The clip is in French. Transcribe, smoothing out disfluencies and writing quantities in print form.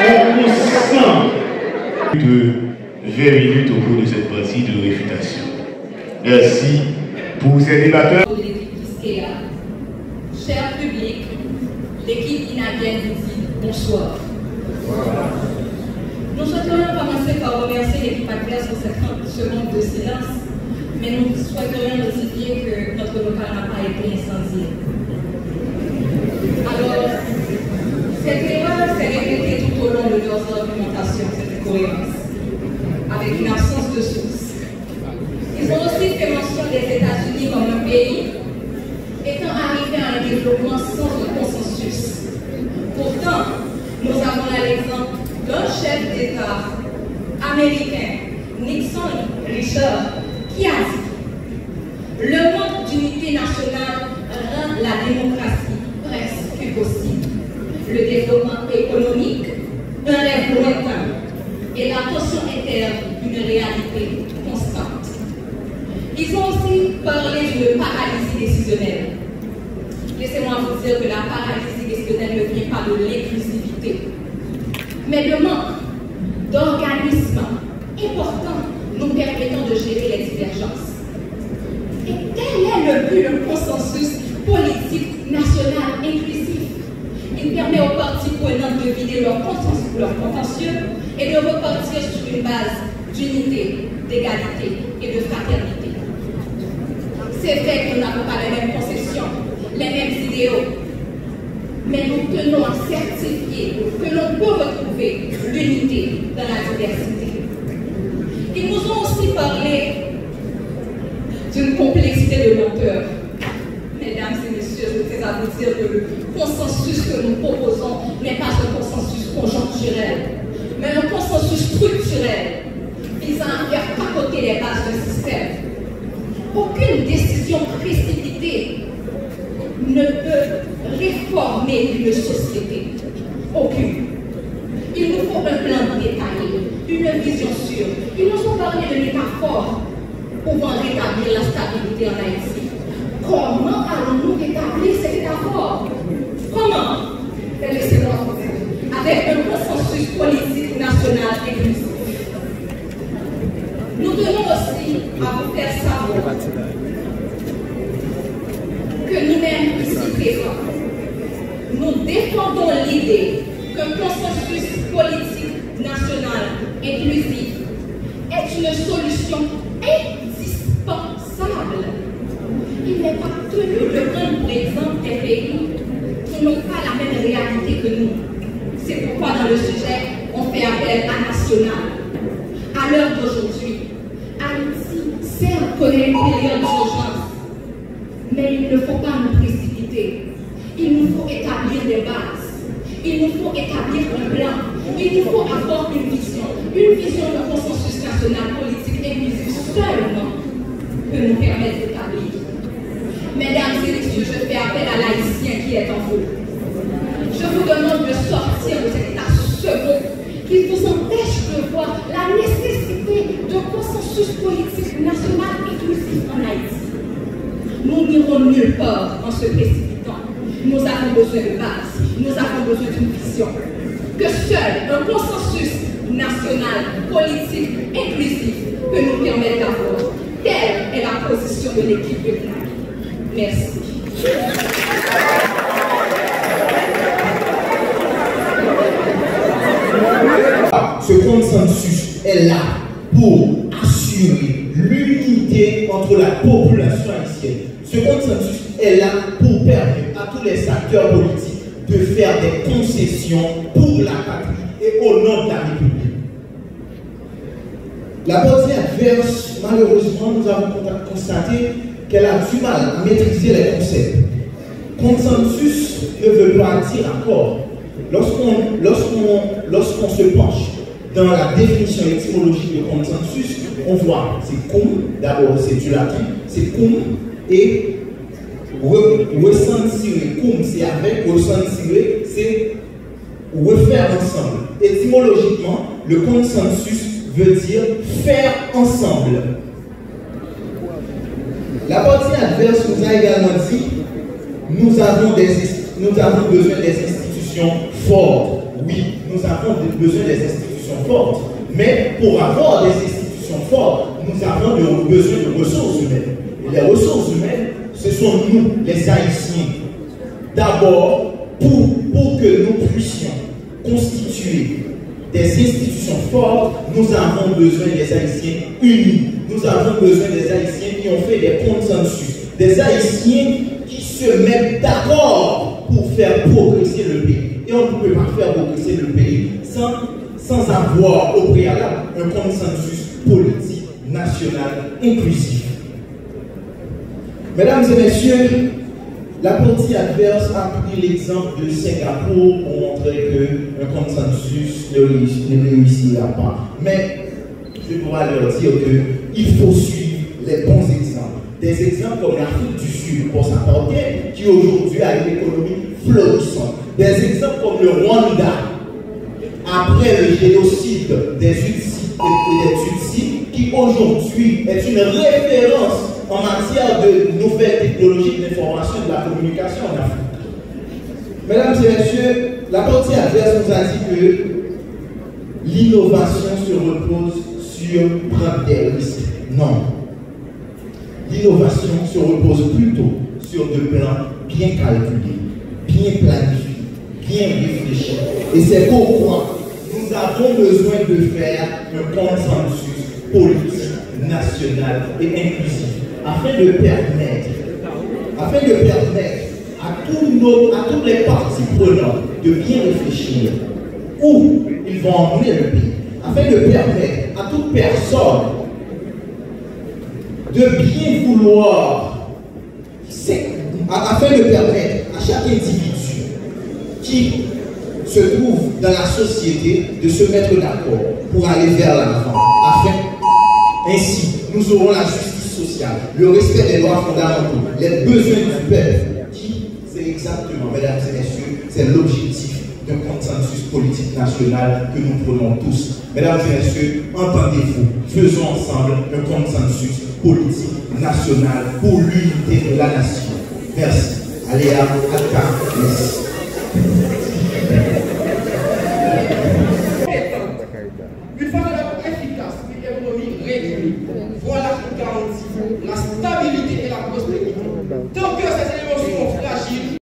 on consent de 20 minutes au cours de cette partie de réfutation. Merci pour ces débatteurs. Cher public, l'équipe Inabienne vous dit bonsoir. Nous souhaiterions commencer par remercier l'équipe adverse pour cette 30 secondes de silence, mais nous souhaiterions notifier que notre local n'a pas été incendié. Alors, cette erreur s'est répétée tout au long de leurs argumentations, cette incohérence, avec une absence de source. Ils ont aussi fait mention des États-Unis comme un pays étant arrivé à un développement sans un consensus. Pourtant, nous avons là l'exemple d'un chef d'État américain, Nixon Richard, qui a dit « Le manque d'unité nationale rend la démocratie presque impossible. Le développement économique, un rêve lointain, et la tension interne, une réalité constante. » Ils ont aussi parlé d'une paralysie décisionnelle. Laissez-moi vous dire que la paralysie décisionnelle ne vient pas de l'inclusivité, mais le manque d'organismes importants nous permettant de gérer les divergences. Et quel est le but d'un consensus politique national inclusif? Il permet aux parties prenantes de vider leur contentieux et de repartir sur une base d'unité, d'égalité et de fraternité. C'est vrai que nous n'avons pas les mêmes conceptions, les mêmes idéaux, mais nous tenons à certifier que l'on peut retrouver l'unité dans la diversité. Ils nous ont aussi parlé d'une complexité de lenteur. Mesdames et messieurs, je tiens à vous dire que le consensus que nous proposons n'est pas un consensus conjoncturel, mais un consensus structurel visant à faire papoter les bases d'un système. Aucune décision précipitée ne peut réformer une société. Aucune. Il nous faut un plan détaillé, une vision sûre. Ils nous ont parlé de métaphores pouvant rétablir la stabilité en Haïti. Comment allons-nous rétablir cette métaphore? Comment? Laissez-moi vous dire. Avec un consensus politique national inclusif. Nous tenons aussi à vous faire savoir que nous-mêmes ici présents, nous défendons l'idée qu'un consensus politique national inclusif est une solution indispensable. Il n'est pas tenu de prendre par exemple des pays qui n'ont pas la même réalité que nous. C'est pourquoi dans le sujet, on fait appel à national. À l'heure d'aujourd'hui, Haïti, certes, connaît une période d'urgence, mais il ne faut pas nous précipiter. Il nous faut établir des bases. Il nous faut établir un plan. Il nous faut avoir une vision de consensus national politique inclusif seulement peut nous permettre d'établir. Mesdames et messieurs, je fais appel à l'haïtien qui est en vous. Je vous demande de sortir de cet état second qui vous empêche de voir la nécessité d'un consensus politique national inclusif en Haïti. Nous n'irons nulle part en se précipitant. Nous avons besoin de base, nous avons besoin d'une vision. Que seul un consensus national, politique, inclusif peut nous permettre d'avoir. Telle est la position de l'équipe de l'Inabi. Merci. Ce consensus est là pour assurer l'unité entre la population haïtienne. Ce consensus est là pour permettre à tous les acteurs politiques de faire des concessions pour la patrie et au nom de la République. La partie adverse, malheureusement, nous avons constaté qu'elle a du mal à maîtriser les concepts. Consensus ne veut pas dire accord. Lorsqu'on se penche dans la définition étymologique de consensus, on voit c'est cum, d'abord c'est du latin, c'est cum et ressentir, cum c'est avec, ressentir c'est refaire ensemble. Étymologiquement, le consensus veut dire faire ensemble. La partie adverse nous a également dit nous avons besoin des institutions fortes. Oui, nous avons besoin des institutions fortes. Mais pour avoir des institutions fortes, nous avons besoin de ressources humaines. Et les ressources humaines, ce sont nous, les Haïtiens. D'abord, pour que nous puissions constituer des institutions fortes, nous avons besoin des Haïtiens unis. Nous avons besoin des Haïtiens qui ont fait des consensus. Des Haïtiens qui se mettent d'accord pour faire progresser le pays. Et on ne peut pas faire progresser le pays sans avoir au préalable un consensus politique national inclusif. Mesdames et messieurs, la partie adverse a pris l'exemple de Singapour pour montrer qu'un consensus ne réussira pas. Mais je dois leur dire qu'il faut suivre les bons exemples. Des exemples comme l'Afrique du Sud, pour sa part, qui aujourd'hui a une économie florissante. Des exemples comme le Rwanda, après le génocide des Tutsis, qui aujourd'hui est une référence en matière de nouvelles technologies de l'information et de la communication en Afrique. Mesdames et messieurs, la partie adverse nous a dit que l'innovation se repose sur prendre des risques. Non. L'innovation se repose plutôt sur des plans bien calculés, bien planifiés, bien réfléchis. Et c'est pourquoi nous avons besoin de faire un consensus politique, national et inclusif, afin de permettre à toutes les parties prenantes de bien réfléchir où ils vont emmener le pays, afin de permettre à toute personne de bien vouloir, afin de permettre à chaque individu qui se trouve dans la société de se mettre d'accord pour aller vers l'avant, ainsi nous aurons la justice sociale, le respect des droits fondamentaux, les besoins du peuple, qui c'est exactement, mesdames et messieurs, c'est l'objectif d'un consensus politique national que nous prenons tous. Mesdames et messieurs, entendez-vous, faisons ensemble un consensus politique national pour l'unité de la nation. Merci. Allez à Alka. Merci.